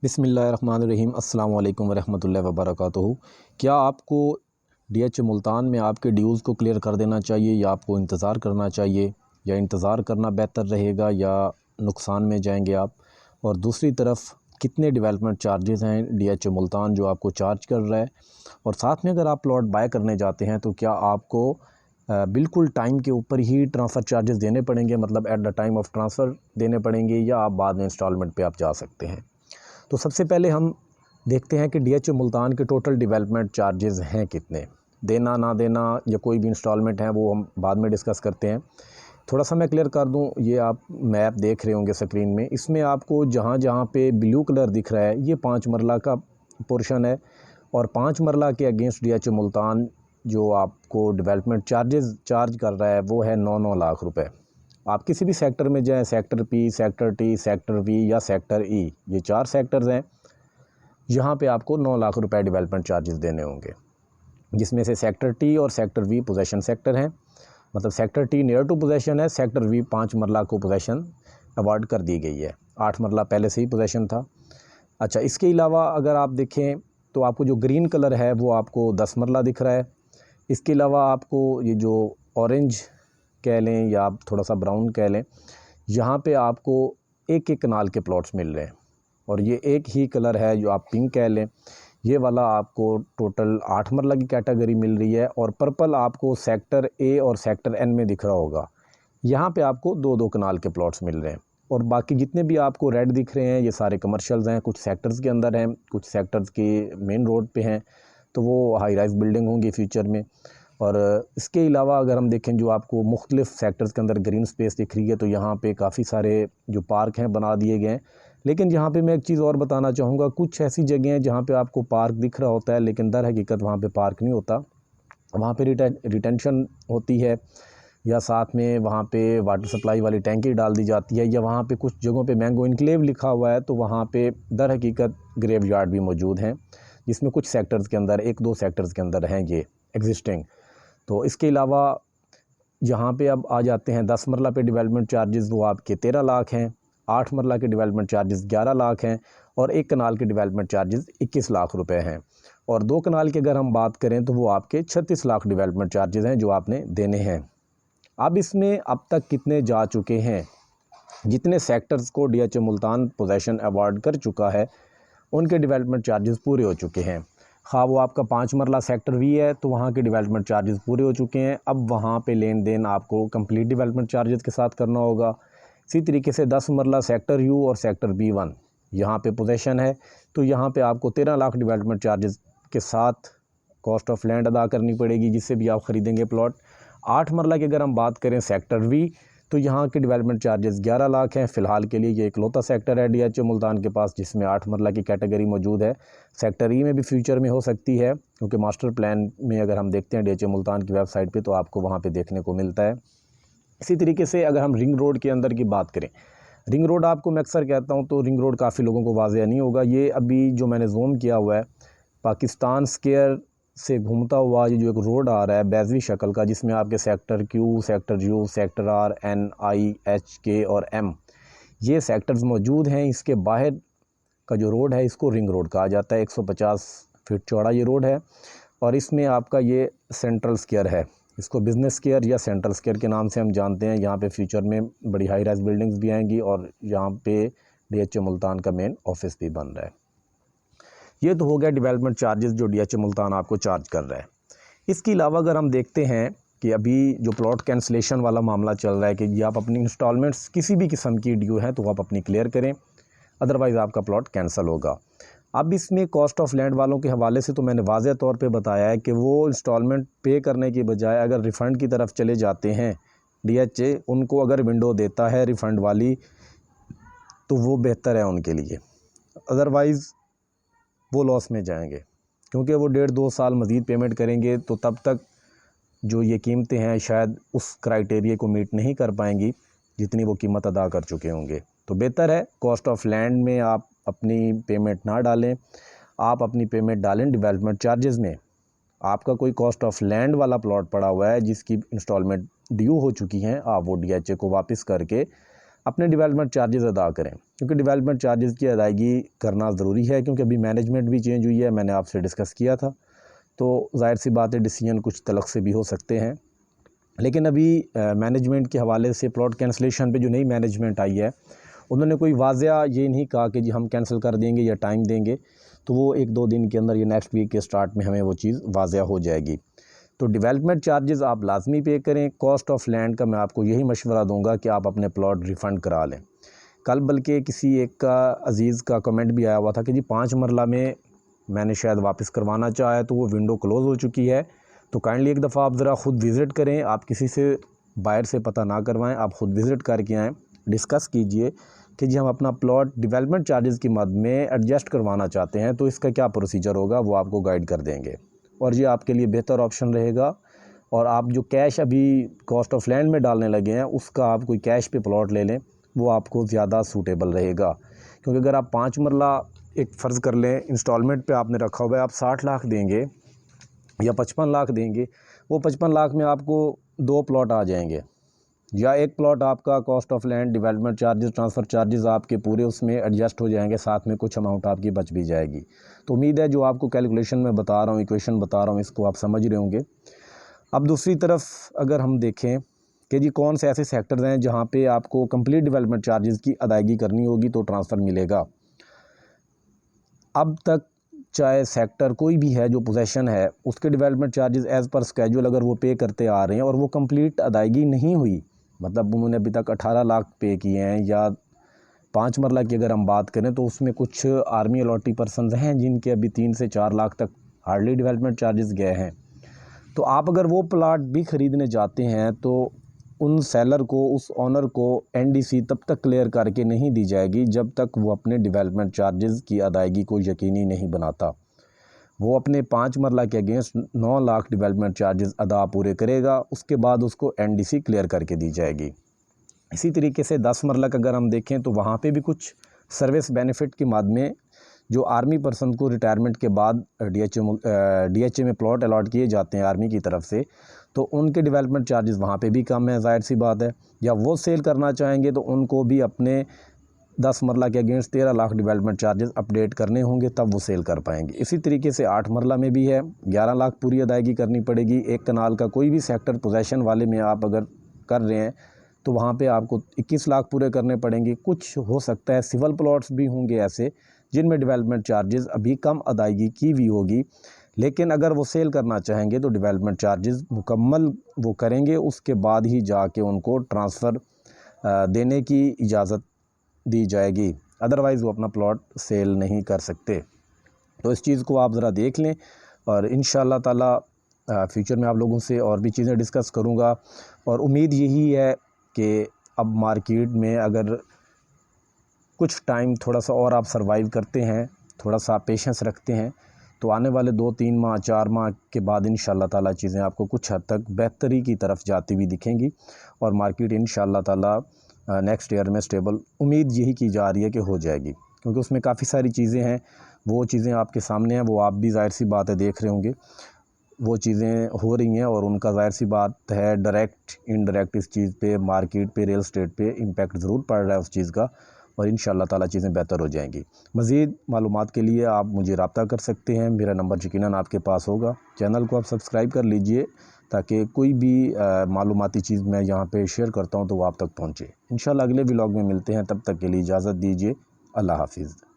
बिस्मिल्लाहिर्रहमानिर्रहीम अस्सलाम वालेकुम वरहमतुल्लाहि वबरकातुहू। क्या आपको डीएच मुल्तान में आपके ड्यूज़ को क्लियर कर देना चाहिए या आपको इंतज़ार करना चाहिए, या इंतज़ार करना बेहतर रहेगा या नुकसान में जाएंगे आप? और दूसरी तरफ कितने डेवलपमेंट चार्जेस हैं डीएच मुल्तान जो आपको चार्ज कर रहा है? और साथ में अगर आप प्लॉट बाय करने जाते हैं तो क्या आपको बिल्कुल टाइम के ऊपर ही ट्रांसफ़र चार्जेस देने पड़ेंगे, मतलब at the time of transfer देने पड़ेंगे, या आप बाद में इंस्टॉलमेंट पे आप जा सकते हैं? तो सबसे पहले हम देखते हैं कि डीएच मुल्तान के टोटल डेवलपमेंट चार्जेस हैं कितने। देना ना देना या कोई भी इंस्टॉलमेंट है वो हम बाद में डिस्कस करते हैं। थोड़ा सा मैं क्लियर कर दूं, ये आप मैप देख रहे होंगे स्क्रीन में, इसमें आपको जहां जहां पे ब्लू कलर दिख रहा है ये 5 मरला का पोर्शन है, और 5 मरला के अगेंस्ट डीएच मुल्तान जो आपको डेवलपमेंट चार्जेस चार्ज कर रहा है वो है 9-9 लाख रुपए। आप किसी भी सेक्टर में जाएं, sector P, sector T, sector V या सेक्टर ई, ये 4 सेक्टर्स हैं। यहाँ पे आपको 9 लाख रुपए डेवलपमेंट चार्जेस देने होंगे, जिसमें से सेक्टर टी और सेक्टर वी पोजेशन सेक्टर हैं। मतलब sector T near to possession है, सेक्टर वी 5 मरला को पोजेशन अवार्ड कर दी गई है, 8 मरला पहले से ही पोजेशन था। अच्छा, इसके अलावा अगर आप देखें तो आपको जो ग्रीन कलर है वो आपको 10 मरला दिख रहा है। इसके अलावा आपको ये जो ऑरेंज कह लें या आप थोड़ा सा ब्राउन कह लें, यहाँ पे आपको एक एक कनाल के प्लॉट्स मिल रहे हैं, और ये एक ही कलर है जो आप पिंक कह लें, ये वाला आपको टोटल 8 मरला की कैटेगरी मिल रही है। और पर्पल आपको सेक्टर ए और सेक्टर एन में दिख रहा होगा, यहाँ पे आपको 2-2 कनाल के प्लॉट्स मिल रहे हैं। और बाकी जितने भी आपको रेड दिख रहे हैं ये सारे कमर्शियल्स हैं, कुछ सेक्टर्स के अंदर हैं, कुछ सेक्टर्स के मेन रोड पे हैं, तो वो हाई राइज बिल्डिंग होंगी फ्यूचर में। और इसके अलावा अगर हम देखें जो आपको मुख्तलिफ सेक्टर्स के अंदर ग्रीन स्पेस दिख रही है, तो यहाँ पे काफ़ी सारे जो पार्क हैं बना दिए गए हैं। लेकिन यहाँ पे मैं एक चीज़ और बताना चाहूँगा, कुछ ऐसी जगह हैं जहाँ पे आपको पार्क दिख रहा होता है लेकिन दर हकीकत वहाँ पे पार्क नहीं होता, वहाँ पे रिटेंशन होती है, या साथ में वहाँ पे वाटर सप्लाई वाली टैंकी डाल दी जाती है, या वहाँ पे कुछ जगहों पे मैंगो इनक्लेव लिखा हुआ है, तो वहाँ पे दर हकीकत ग्रेव यार्ड भी मौजूद हैं, जिसमें कुछ सेक्टर्स के अंदर 1-2 सेक्टर्स के अंदर हैं ये एग्जिस्टिंग। तो इसके अलावा यहाँ पे अब आ जाते हैं 10 मरला पे डेवलपमेंट चार्जेस, वो आपके 13 लाख हैं। 8 मरला के डेवलपमेंट चार्जेस 11 लाख हैं, और 1 कनाल के डेवलपमेंट चार्जेस 21 लाख रुपए हैं। और 2 कनाल की अगर हम बात करें तो वो आपके 36 लाख डेवलपमेंट चार्जेस हैं जो आपने देने हैं। अब इसमें अब तक कितने जा चुके हैं, जितने सेक्टर्स को डीएच मुल्तान पोजेशन अवार्ड कर चुका है उनके डेवलपमेंट चार्जेस पूरे हो चुके हैं। हाँ, वो आपका 5 मरला सेक्टर वी है तो वहाँ के डेवलपमेंट चार्जेस पूरे हो चुके हैं। अब वहाँ पे लेन देन आपको कंप्लीट डेवलपमेंट चार्जेस के साथ करना होगा। इसी तरीके से 10 मरला सेक्टर यू और सेक्टर B1 यहाँ पे पोजेशन है, तो यहाँ पे आपको 13 लाख डेवलपमेंट चार्जेस के साथ कॉस्ट ऑफ लैंड अदा करनी पड़ेगी जिससे भी आप ख़रीदेंगे प्लॉट। 8 मरला की अगर हम बात करें सेक्टर वी, तो यहाँ के डेवलपमेंट चार्जेस 11 लाख हैं। फ़िलहाल के लिए ये इकलौता सेक्टर है डीएच मुल्तान के पास जिसमें 8 मरला की कैटेगरी मौजूद है। सेक्टर ई में भी फ्यूचर में हो सकती है, क्योंकि मास्टर प्लान में अगर हम देखते हैं डीएच मुल्तान की वेबसाइट पे तो आपको वहाँ पे देखने को मिलता है। इसी तरीके से अगर हम रिंग रोड के अंदर की बात करें, रिंग रोड आपको मैं अक्सर कहता हूँ तो रिंग रोड काफ़ी लोगों को वाज़ेह नहीं होगा। ये अभी जो मैंने जूम किया हुआ है, पाकिस्तान स्क्वायर से घूमता हुआ ये जो एक रोड आ रहा है बैजवी शक्ल का, जिसमें आपके sector Q, sector U, sector R, N, I, H, K और एम ये सेक्टर्स मौजूद हैं। इसके बाहर का जो रोड है इसको रिंग रोड कहा जाता है। 150 फीट चौड़ा ये रोड है, और इसमें आपका ये सेंट्रल स्क्वायर है, इसको बिज़नेस स्क्वायर या सेंट्रल स्क्वायर के नाम से हम जानते हैं। यहाँ पे फ्यूचर में बड़ी हाई राइज बिल्डिंग्स भी आएंगी, और यहाँ पे डीएच मुल्तान का मेन ऑफिस भी बन रहा है। ये तो हो गया डेवलपमेंट चार्जेस जो डीएच मुल्तान आपको चार्ज कर रहा है। इसके अलावा अगर हम देखते हैं कि अभी जो प्लॉट कैंसलेशन वाला मामला चल रहा है कि ये आप अपनी इंस्टॉलमेंट्स किसी भी किस्म की ड्यू है तो आप अपनी क्लियर करें, अदरवाइज़ आपका प्लॉट कैंसिल होगा। अब इसमें कॉस्ट ऑफ लैंड वालों के हवाले से तो मैंने वाज़ेह तौर पे बताया है कि वो इंस्टॉलमेंट पे करने की बजाय अगर रिफ़ंड की तरफ चले जाते हैं, डीएच उनको अगर विंडो देता है रिफ़ंड वाली तो वो बेहतर है उनके लिए, अदरवाइज़ वो लॉस में जाएंगे, क्योंकि वो 1.5-2 साल मज़ीद पेमेंट करेंगे तो तब तक जो ये कीमतें हैं शायद उस क्राइटेरिया को मीट नहीं कर पाएंगी जितनी वो कीमत अदा कर चुके होंगे। तो बेहतर है कॉस्ट ऑफ लैंड में आप अपनी पेमेंट ना डालें, आप अपनी पेमेंट डालें डेवलपमेंट चार्जेस में। आपका कोई कॉस्ट ऑफ लैंड वाला प्लॉट पड़ा हुआ है जिसकी इंस्टॉलमेंट ड्यू हो चुकी हैं, आप वो डीएचए को वापस करके अपने डेवलपमेंट चार्जेस अदा करें, क्योंकि डेवलपमेंट चार्जेस की अदायगी करना ज़रूरी है, क्योंकि अभी मैनेजमेंट भी चेंज हुई है, मैंने आपसे डिस्कस किया था। तो ज़ाहिर सी बात है डिसीजन कुछ तलख से भी हो सकते हैं। लेकिन अभी मैनेजमेंट के हवाले से प्लॉट कैंसलेशन पे जो नई मैनेजमेंट आई है, उन्होंने कोई वाज़िया ये नहीं कहा कि जी हम कैंसिल कर देंगे या टाइम देंगे, तो वो 1-2 दिन के अंदर या नेक्स्ट वीक के स्टार्ट में हमें वो चीज़ वाज़िया हो जाएगी। तो डेवलपमेंट चार्जेस आप लाजमी पे करें। कॉस्ट ऑफ लैंड का मैं आपको यही मशवरा दूंगा कि आप अपने प्लॉट रिफ़ंड करा लें। कल बल्कि किसी एक का अज़ीज़ का कमेंट भी आया हुआ था कि जी 5 मरला में मैंने शायद वापस करवाना चाहा है, तो वो विंडो क्लोज़ हो चुकी है। तो काइंडली एक दफ़ा आप ज़रा ख़ुद विज़िट करें, आप किसी से बाहर से पता ना करवाएं, आप ख़ुद विज़िट करके आएँ, डिस्कस कीजिए कि जी हम अपना प्लॉट डेवलपमेंट चार्जेस की मद में एडजस्ट करवाना चाहते हैं, तो इसका क्या प्रोसीजर होगा, वो आपको गाइड कर देंगे और ये आपके लिए बेहतर ऑप्शन रहेगा। और आप जो कैश अभी कॉस्ट ऑफ लैंड में डालने लगे हैं, उसका आप कोई कैश पे प्लॉट ले लें, वो आपको ज़्यादा सूटेबल रहेगा। क्योंकि अगर आप 5 मरला एक फ़र्ज़ कर लें इंस्टॉलमेंट पे आपने रखा हुआ है, आप 60 लाख देंगे या 55 लाख देंगे, वो 55 लाख में आपको 2 प्लॉट आ जाएंगे, या एक प्लॉट आपका cost of land, development charges, transfer charges आपके पूरे उसमें एडजस्ट हो जाएंगे, साथ में कुछ अमाउंट आपकी बच भी जाएगी। तो उम्मीद है जो आपको कैलकुलेशन में बता रहा हूँ, इक्वेशन बता रहा हूँ, इसको आप समझ रहे होंगे। अब दूसरी तरफ अगर हम देखें कि जी कौन से ऐसे सेक्टर्स हैं जहाँ पे आपको कंप्लीट डेवलपमेंट चार्जेस की अदायगी करनी होगी तो ट्रांसफ़र मिलेगा। अब तक चाहे सेक्टर कोई भी है जो पोजेसन है, उसके development charges as per schedule अगर वो पे करते आ रहे हैं और वो कंप्लीट अदायगी नहीं हुई, मतलब उन्होंने अभी तक 18 लाख पे किए हैं, या 5 मरला की अगर हम बात करें तो उसमें कुछ आर्मी अलॉटी पर्सनस हैं जिनके अभी 3 से 4 लाख तक हार्डली डेवलपमेंट चार्जेस गए हैं। तो आप अगर वो प्लाट भी ख़रीदने जाते हैं तो उन सेलर को, उस ओनर को एनडीसी तब तक क्लियर करके नहीं दी जाएगी जब तक वो अपने डेवलपमेंट चार्जेस की अदायगी को यकीनी नहीं बनाता। वो अपने 5 मरला के अगेंस्ट 9 लाख डेवलपमेंट चार्जेस अदा पूरे करेगा, उसके बाद उसको एनडीसी क्लियर करके दी जाएगी। इसी तरीके से 10 मरला का अगर हम देखें तो वहाँ पे भी कुछ सर्विस बेनिफिट के मद में जो आर्मी पर्सन को रिटायरमेंट के बाद डीएचए में प्लॉट अलॉट किए जाते हैं आर्मी की तरफ से, तो उनके डेवलपमेंट चार्जेस वहाँ पे भी कम है, ज़ाहिर सी बात है। या वो सेल करना चाहेंगे तो उनको भी अपने 10 मरला के against 13 lakh development charges update करने होंगे, तब वो सेल कर पाएंगे। इसी तरीके से 8 मरला में भी है, 11 लाख पूरी अदायगी करनी पड़ेगी। एक कनाल का कोई भी सेक्टर पोजेसन वाले में आप अगर कर रहे हैं तो वहाँ पे आपको 21 लाख पूरे करने पड़ेंगे। कुछ हो सकता है सिविल प्लॉट्स भी होंगे ऐसे जिनमें डेवलपमेंट चार्जेस अभी कम अदायगी की हुई होगी, लेकिन अगर वो सेल करना चाहेंगे तो डेवलपमेंट चार्जेस मुकम्मल वो करेंगे, उसके बाद ही जाके उनको ट्रांसफ़र देने की इजाज़त दी जाएगी, अदरवाइज़ वो अपना प्लॉट सेल नहीं कर सकते। तो इस चीज़ को आप ज़रा देख लें और इंशाअल्लाह ताला फ्यूचर में आप लोगों से और भी चीज़ें डिस्कस करूँगा। और उम्मीद यही है कि अब मार्केट में अगर कुछ टाइम थोड़ा सा और आप सर्वाइव करते हैं, थोड़ा सा आप पेशेंस रखते हैं, तो आने वाले 2-3 माह 4 माह के बाद इंशाअल्लाह ताला चीज़ें आपको कुछ हद तक बेहतरी की तरफ जाती हुई दिखेंगी और मार्केट इंशाअल्लाह ताला नेक्स्ट ईयर में स्टेबल उम्मीद यही की जा रही है कि हो जाएगी, क्योंकि उसमें काफ़ी सारी चीज़ें हैं, वो चीज़ें आपके सामने हैं, वो आप भी ज़ाहिर सी बात है देख रहे होंगे, वो चीज़ें हो रही हैं और उनका ज़ाहिर सी बात है डायरेक्ट इनडायरेक्ट इस चीज़ पे, मार्केट पे, रियल एस्टेट पे इम्पैक्ट ज़रूर पड़ रहा है उस चीज़ का, और इंशाअल्लाह ताला चीज़ें बेहतर हो जाएंगी। मज़ीद मालूमात के लिए आप मुझे रब्ता कर सकते हैं, मेरा नंबर यकीनन आपके पास होगा। चैनल को आप सब्सक्राइब कर लीजिए ताकि कोई भी मालूमाती चीज़ मैं यहाँ पे शेयर करता हूँ तो वो आप तक पहुँचे। इंशाअल्लाह अगले व्लॉग में मिलते हैं, तब तक के लिए इजाज़त दीजिए। अल्लाह हाफ़िज़।